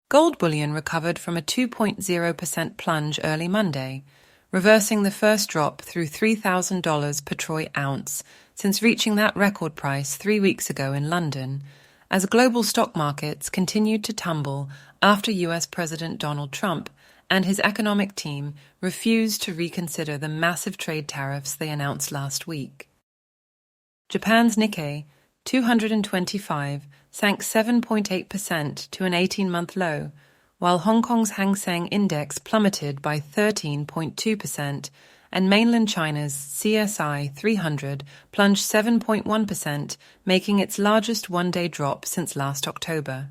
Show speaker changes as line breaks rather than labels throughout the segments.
Gold bullion recovered from a 2.0% plunge early Monday, reversing the first drop through $3,000 per troy ounce since reaching that record price 3 weeks ago in London, as global stock markets continued to tumble after US President Donald Trump and his economic team refused to reconsider the massive trade tariffs they announced last week. Japan's Nikkei 225 sank 7.8% to an 18-month low, while Hong Kong's Hang Seng index plummeted by 13.2%, and mainland China's CSI 300 plunged 7.1%, making its largest one-day drop since last October.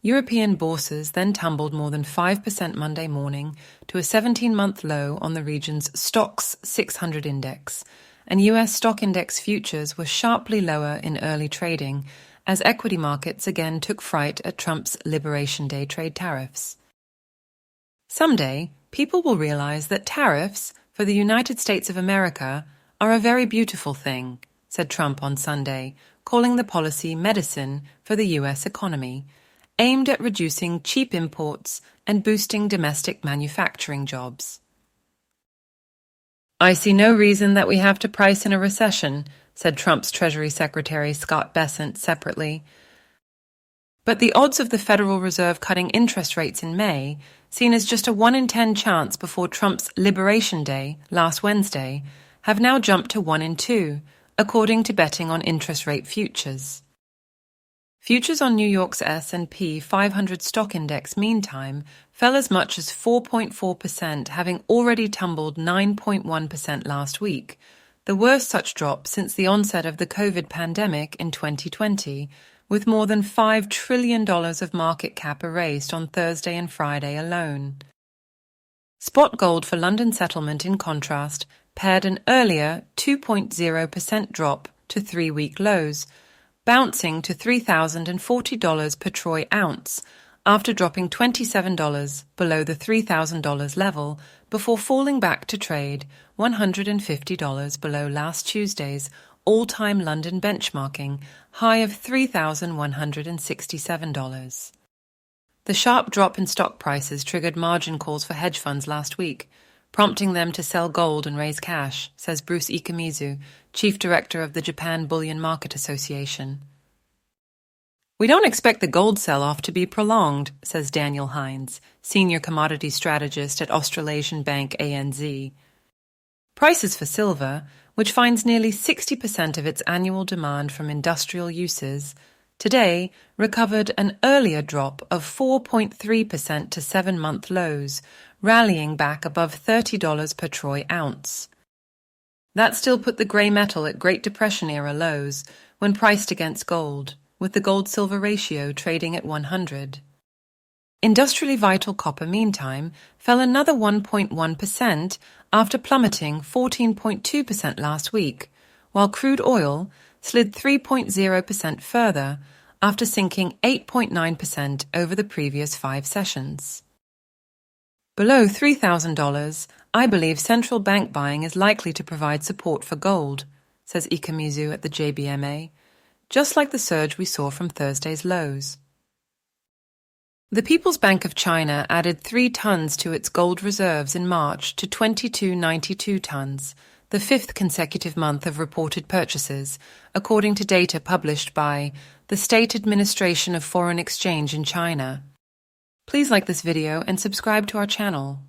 European bourses then tumbled more than 5% Monday morning to a 17-month low on the region's Stoxx 600 index, and US stock index futures were sharply lower in early trading as equity markets again took fright at Trump's Liberation Day trade tariffs. Someday, people will realize that tariffs for the United States of America are a very beautiful thing, said Trump on Sunday, calling the policy medicine for the US economy, aimed at reducing cheap imports and boosting domestic manufacturing jobs. "I see no reason that we have to price in a recession," said Trump's Treasury Secretary Scott Bessent separately. But the odds of the Federal Reserve cutting interest rates in May, seen as just a 1 in 10 chance before Trump's Liberation Day last Wednesday, have now jumped to 1 in 2, according to betting on interest rate futures. Futures on New York's S&P 500 stock index, meantime, fell as much as 4.4%, having already tumbled 9.1% last week, the worst such drop since the onset of the COVID pandemic in 2020, with more than $5 trillion of market cap erased on Thursday and Friday alone. Spot gold for London settlement, in contrast, paired an earlier 2.0% drop to 3-week lows, bouncing to $3,040 per troy ounce after dropping $27 below the $3,000 level before falling back to trade $150 below last Tuesday's all-time London benchmarking high of $3,167. The sharp drop in stock prices triggered margin calls for hedge funds last week, prompting them to sell gold and raise cash, says Bruce Ikemizu, chief director of the Japan Bullion Market Association. "We don't expect the gold sell-off to be prolonged," says Daniel Hines, senior commodity strategist at Australasian bank ANZ. Prices for silver, which finds nearly 60% of its annual demand from industrial uses, today recovered an earlier drop of 4.3% to 7-month lows, rallying back above $30 per troy ounce. That still put the grey metal at Great Depression-era lows when priced against gold, with the gold-silver ratio trading at 100. Industrially vital copper, meantime, fell another 1.1% after plummeting 14.2% last week, while crude oil slid 3.0% further after sinking 8.9% over the previous 5 sessions. Below $3,000, I believe central bank buying is likely to provide support for gold, says Ikemizu at the JBMA, just like the surge we saw from Thursday's lows. The People's Bank of China added 3 tons to its gold reserves in March to 2292 tons, the 5th consecutive month of reported purchases, according to data published by the State Administration of Foreign Exchange in China. Please like this video and subscribe to our channel.